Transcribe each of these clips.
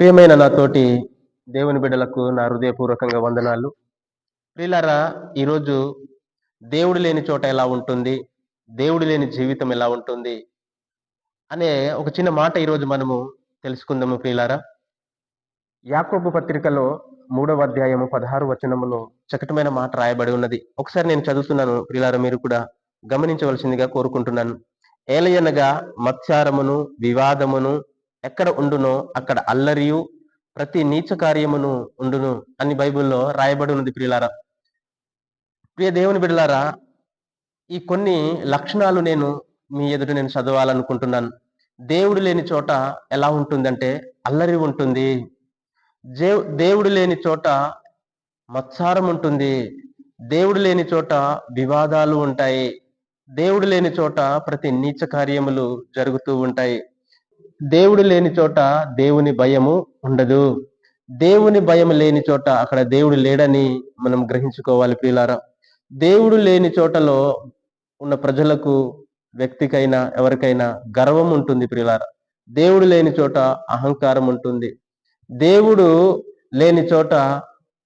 ప్రియమైన నాతోటి దేవుని బిడ్డలకు నా హృదయపూర్వకంగా వందనాలు. ప్రియులారా, ఈరోజు దేవుడు లేని చోట ఎలా ఉంటుంది? దేవుడు లేని జీవితం ఎలా ఉంటుంది? అనే ఒక చిన్న మాట ఈరోజు మనము తెలుసుకుందాము ప్రియులారా. యాకోబు పత్రికలో 3వ అధ్యాయము 16 వచనములో చక్కటమైన మాట రాయబడి ఉన్నది. ఒకసారి నేను చదువుతున్నాను ప్రియులారా, మీరు కూడా గమనించవలసిందిగా కోరుకుంటున్నాను. ఏలయనగా మత్సారమును, వివాదమును ఎక్కడ ఉండునో అక్కడ అల్లరియు, ప్రతి నీచ కార్యమును ఉండును అని బైబిల్లో రాయబడి ఉన్నది ప్రియులారా. ప్రియ దేవుని బిడ్డలారా, ఈ కొన్ని లక్షణాలు మీ ఎదుట నేను చదవాలనుకుంటున్నాను. దేవుడు లేని చోట ఎలా ఉంటుందంటే అల్లరి ఉంటుంది. దేవుడు లేని చోట మత్సారం ఉంటుంది. దేవుడు లేని చోట వివాదాలు ఉంటాయి. దేవుడు లేని చోట ప్రతి నీచ కార్యములు జరుగుతూ ఉంటాయి. దేవుడు లేని చోట దేవుని భయము ఉండదు. దేవుని భయం లేని చోట అక్కడ దేవుడు లేడని మనం గ్రహించుకోవాలి ప్రియులారా. దేవుడు లేని చోటలో ఉన్న ప్రజలకు, వ్యక్తికైనా ఎవరికైనా గర్వం ఉంటుంది ప్రియులారా. దేవుడు లేని చోట అహంకారం ఉంటుంది. దేవుడు లేని చోట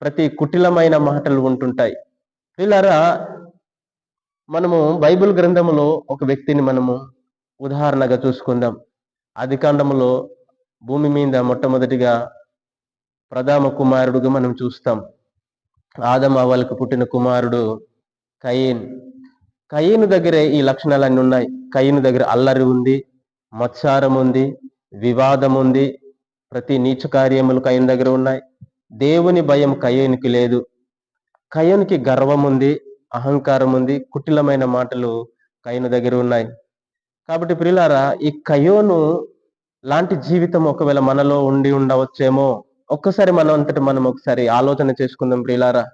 ప్రతి కుటిలమైన మాటలు ఉంటుంటాయి ప్రియులారా. మనము బైబిల్ గ్రంథములో ఒక వ్యక్తిని మనము ఉదాహరణగా చూసుకుందాం. ఆదికాండములో భూమి మీద మొట్టమొదటిగా ప్రథమ కుమారుడుగా మనం చూస్తాం. ఆదము అవ్వలకు పుట్టిన కుమారుడు కయీన్. కయీను దగ్గరే ఈ లక్షణాలన్నీ ఉన్నాయి. కయీను దగ్గర అల్లరి ఉంది, మత్సారం ఉంది, వివాదం ఉంది, ప్రతి నీచ కార్యములు కయీను దగ్గర ఉన్నాయి. దేవుని భయం కయీనుకి లేదు. కయీనుకి గర్వం ఉంది, అహంకారం ఉంది, కుటిలమైన మాటలు కయీను దగ్గర ఉన్నాయి. కాబట్టి ప్రియులారా, ఈ కయోను లాంటి జీవితం ఒకవేళ మనలో ఉండి ఉండవచ్చేమో. ఒక్కసారి మనం ఒకసారి ఆలోచన చేసుకుందాం ప్రియులారా.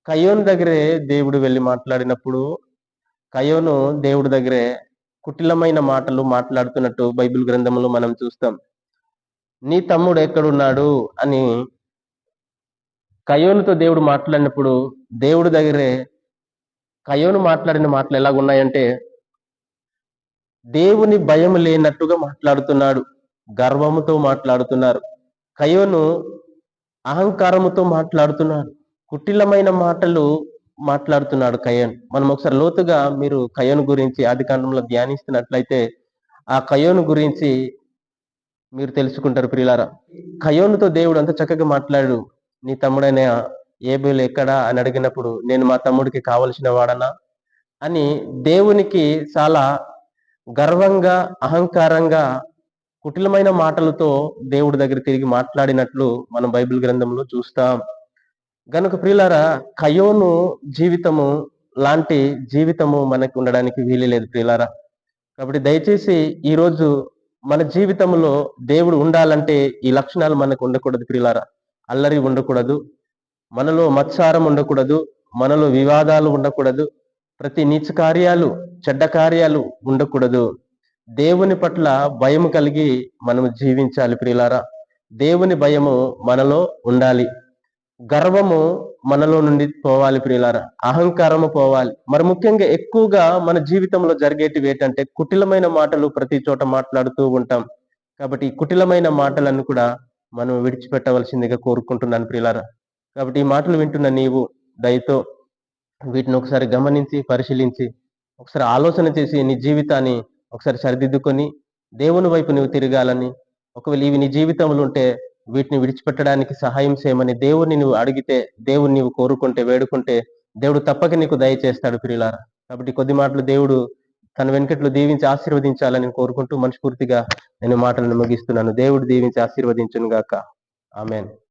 కయోను దగ్గరే దేవుడు వెళ్ళి మాట్లాడినప్పుడు కయోను దేవుడి దగ్గరే కుటిలమైన మాటలు మాట్లాడుతున్నట్టు బైబిల్ గ్రంథంలో మనం చూస్తాం. నీ తమ్ముడు ఎక్కడున్నాడు అని కయోనుతో దేవుడు మాట్లాడినప్పుడు దేవుడి దగ్గరే కయోను మాట్లాడిన మాటలు ఎలాగున్నాయంటే దేవుని భయం లేనట్టుగా మాట్లాడుతున్నాడు, గర్వముతో మాట్లాడుతున్నారు. కయోను అహంకారముతో మాట్లాడుతున్నాడు, కుటిలమైన మాటలు మాట్లాడుతున్నాడు కయోను. మనం ఒకసారి లోతుగా మీరు కయోను గురించి ఆదికాండంలో ధ్యానిస్తున్నట్లయితే ఆ కయోను గురించి మీరు తెలుసుకుంటారు ప్రియులారా. కయోనుతో దేవుడు అంత చక్కగా మాట్లాడు. నీ తమ్ముడైన ఏబేలు ఎక్కడా అని అడిగినప్పుడు నేను మా తమ్ముడికి కావలసిన వాడనా అని దేవునికి చాలా గర్వంగా, అహంకారంగా, కుటిలమైన మాటలతో దేవుడి దగ్గర తిరిగి మాట్లాడినట్లు మనం బైబిల్ గ్రంథంలో చూస్తాం. గనుక ప్రియులారా, కయోను జీవితము లాంటి జీవితము మనకు ఉండడానికి వీలు లేదు ప్రియులారా. కాబట్టి దయచేసి ఈరోజు మన జీవితంలో దేవుడు ఉండాలంటే ఈ లక్షణాలు మనకు ఉండకూడదు ప్రియులారా. అల్లరి ఉండకూడదు, మనలో మత్సారం ఉండకూడదు, మనలో వివాదాలు ఉండకూడదు, ప్రతి నీచ కార్యాలు, చెడ్డ కార్యాలు ఉండకూడదు. దేవుని పట్ల భయం కలిగి మనము జీవించాలి ప్రియులారా. దేవుని భయము మనలో ఉండాలి. గర్వము మనలో నుండి పోవాలి ప్రియులారా. అహంకారము పోవాలి. మరి ముఖ్యంగా ఎక్కువగా మన జీవితంలో జరిగేటివి ఏంటంటే కుటిలమైన మాటలు ప్రతి చోట మాట్లాడుతూ ఉంటాం. కాబట్టి ఈ కుటిలమైన మాటలను కూడా మనం విడిచిపెట్టవలసిందిగా కోరుకుంటున్నాను ప్రియులారా. కాబట్టి ఈ మాటలు వింటున్న నీవు దయతో వీటిని ఒకసారి గమనించి, పరిశీలించి, ఒకసారి ఆలోచన చేసి నీ జీవితాన్ని ఒకసారి సరిదిద్దుకొని దేవుని వైపు నువ్వు తిరగాలని, ఒకవేళ ఇవి నీ జీవితంలో ఉంటే వీటిని విడిచిపెట్టడానికి సహాయం చేయమని దేవుణ్ణి నువ్వు అడిగితే, దేవుణ్ణి నీవు కోరుకుంటే, వేడుకుంటే దేవుడు తప్పక నీకు దయచేస్తాడు ప్రియులారా. కాబట్టి కొద్ది మాటలు దేవుడు తన వెనుకట్లు దీవించి ఆశీర్వదించాలని కోరుకుంటూ మనస్ఫూర్తిగా నేను మాటలను ముగిస్తున్నాను. దేవుడు దీవించి ఆశీర్వదించును గాక. ఆమేన్.